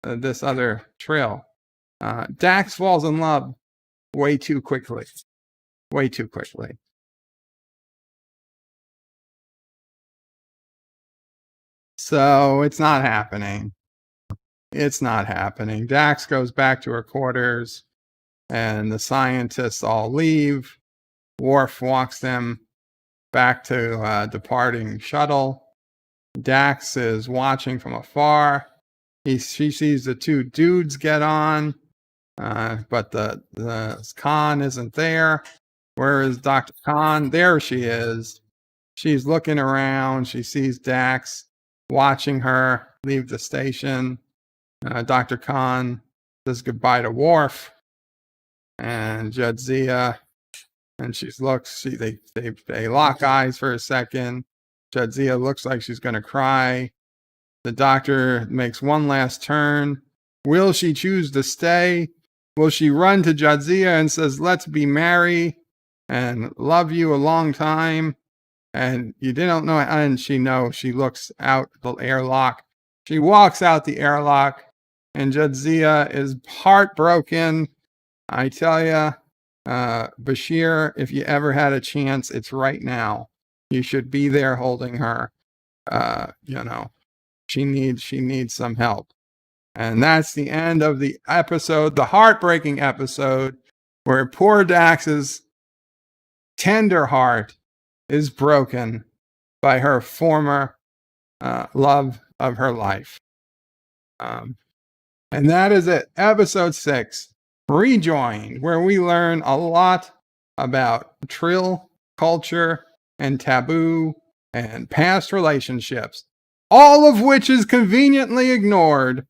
C: this other Trill. Dax falls in love way too quickly. Way too quickly. So it's not happening. It's not happening. Dax goes back to her quarters, and the scientists all leave. Worf walks them back to departing shuttle. Dax is watching from afar. She sees the two dudes get on, but the Khan isn't there. Where is Dr. Khan? There she is. She's looking around. She sees Dax watching her leave the station. Dr. Khan says goodbye to Worf and Jadzia, and she looks. They lock eyes for a second. Jadzia looks like she's going to cry. The doctor makes one last turn. Will she choose to stay? Will she run to Jadzia and says, let's be married and love you a long time? And you didn't know, and she looks out the airlock. She walks out the airlock, and Jadzia is heartbroken. I tell you, Bashir, if you ever had a chance, it's right now. You should be there holding her. She needs some help. And that's the end of the episode, the heartbreaking episode, where poor Dax's tender heart is broken by her former love of her life. And that is it. Episode 6, Rejoined, where we learn a lot about Trill culture and taboo and past relationships, all of which is conveniently ignored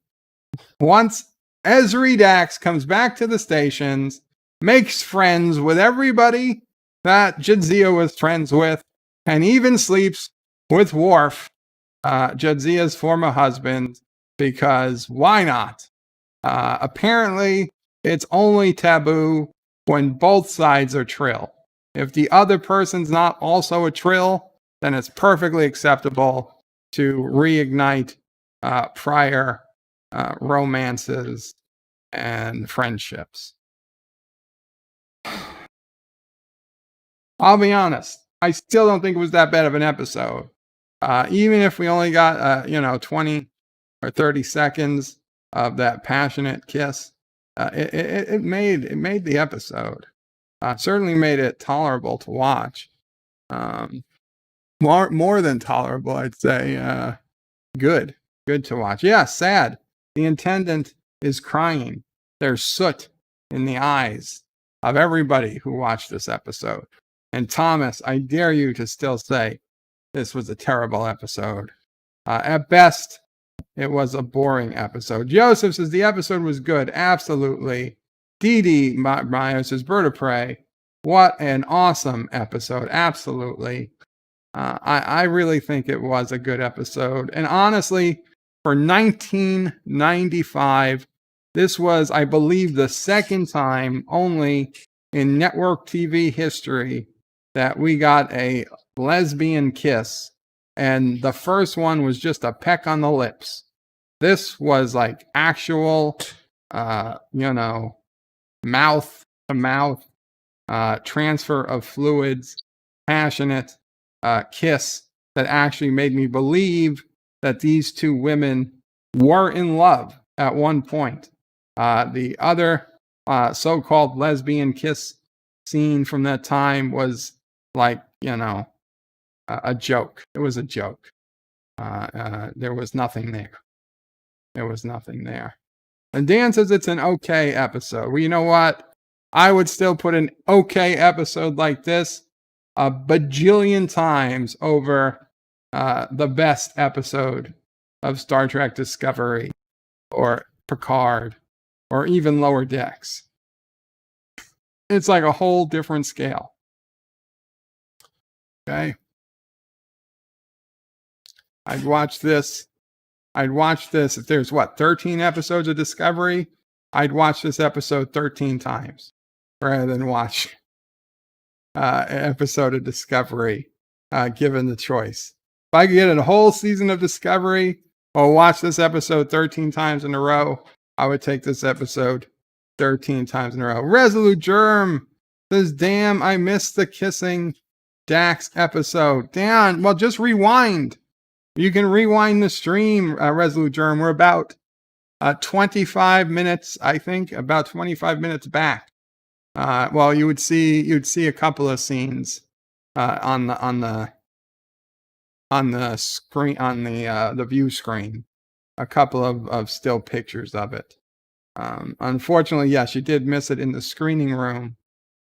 C: once Ezri Dax comes back to the stations, makes friends with everybody that Jadzia was friends with, and even sleeps with Worf, Jadzia's former husband, because why not? Apparently, it's only taboo when both sides are Trill. If the other person's not also a Trill, then it's perfectly acceptable to reignite prior romances and friendships. I'll be honest, I still don't think it was that bad of an episode. Even if we only got 20 or 30 seconds of that passionate kiss, it made the episode. Certainly made it tolerable to watch. More than tolerable, I'd say. Good to watch. Yeah, sad. The intendant is crying. There's soot in the eyes of everybody who watched this episode. And Thomas, I dare you to still say this was a terrible episode. At best, it was a boring episode. Joseph says the episode was good. Absolutely. Dee Meyer says Bird of Prey. What an awesome episode. Absolutely. I really think it was a good episode. And honestly, for 1995. This was, I believe, the second time only in network TV history that we got a lesbian kiss. And the first one was just a peck on the lips. This was like actual, mouth to mouth, transfer of fluids, passionate kiss that actually made me believe that these two women were in love at one point. The other so-called lesbian kiss scene from that time was like, a joke. It was a joke. There was nothing there. There was nothing there. And Dan says it's an okay episode. Well, you know what? I would still put an okay episode like this a bajillion times over the best episode of Star Trek Discovery or Picard or even Lower Decks. It's like a whole different scale. Okay. I'd watch this if there's 13 episodes of Discovery. I'd watch this episode 13 times rather than watch an episode of Discovery given the choice. If I could get a whole season of Discovery or watch this episode 13 times in a row, I would take this episode 13 times in a row. Resolute Germ says, damn, I missed the kissing Dax episode. Damn, well, just rewind. You can rewind the stream, Resolute Germ. We're about 25 minutes, I think, about 25 minutes back. Well, you'd see a couple of scenes on the screen, on the view screen, a couple of still pictures of it. Unfortunately, yes, you did miss it in the screening room,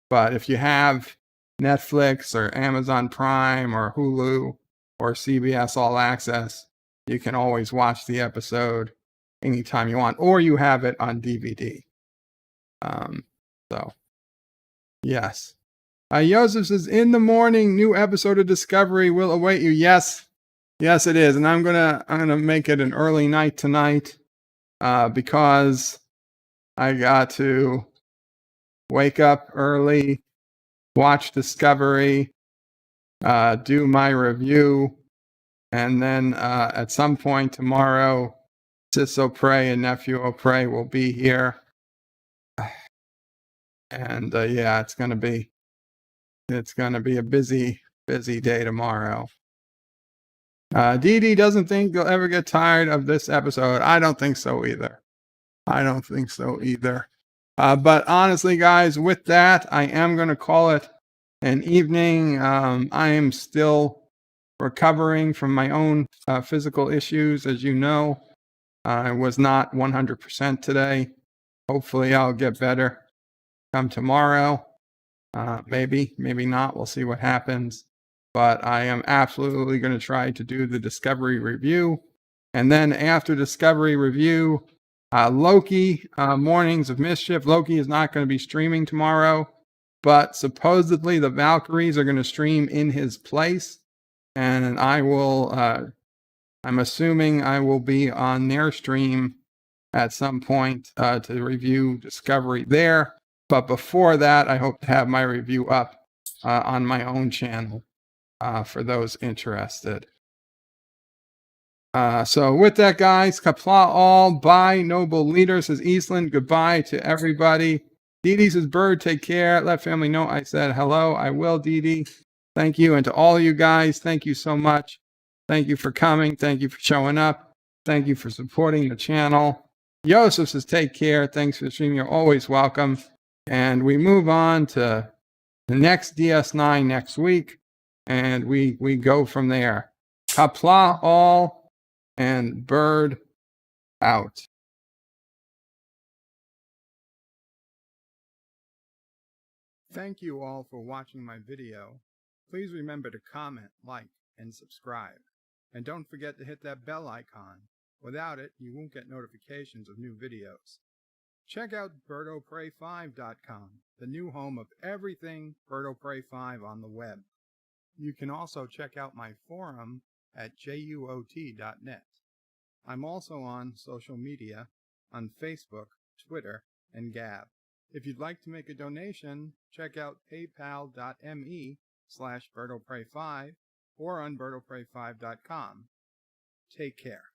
C: but if you have Netflix or Amazon Prime or Hulu or CBS All Access, you can always watch the episode anytime you want, or you have it on DVD. So, yes. Joseph says, in the morning, new episode of Discovery will await you. Yes, it is, and I'm gonna make it an early night tonight, because I got to wake up early, watch Discovery, do my review, and then at some point tomorrow, Sis O'Prey and Nephew O'Prey will be here. And yeah, it's gonna be a busy day tomorrow. Dee Dee doesn't think you'll ever get tired of this episode. I don't think so either. But honestly, guys, with that, I am going to call it an evening. I am still recovering from my own physical issues, as you know. I was not 100% today. Hopefully, I'll get better come tomorrow. Maybe not. We'll see what happens. But I am absolutely going to try to do the Discovery review. And then after Discovery review, Loki, Mornings of Mischief. Loki is not going to be streaming tomorrow, but supposedly the Valkyries are going to stream in his place. And I will, I'm assuming I will be on their stream at some point to review Discovery there. But before that, I hope to have my review up on my own channel for those interested. So with that, guys, Qapla all, bye, noble leader, says Eastland. Goodbye to everybody. Dee Dee says, Bird, take care. Let family know I said hello. I will, Dee Dee. Thank you. And to all of you guys, thank you so much. Thank you for coming. Thank you for showing up. Thank you for supporting the channel. Joseph says, take care. Thanks for streaming. You're always welcome. And we move on to the next DS9 next week. And we go from there. Qapla all. And Bird out. Thank you all for watching my video. Please remember to comment, like, and subscribe. And don't forget to hit that bell icon. Without it, you won't get notifications of new videos. Check out BirdOPrey5.com, the new home of everything BirdOPrey5 on the web. You can also check out my forum at juot.net. I'm also on social media on Facebook, Twitter, and Gab. If you'd like to make a donation, check out paypal.me/BertoPray5 or on BertoPray5.com. Take care.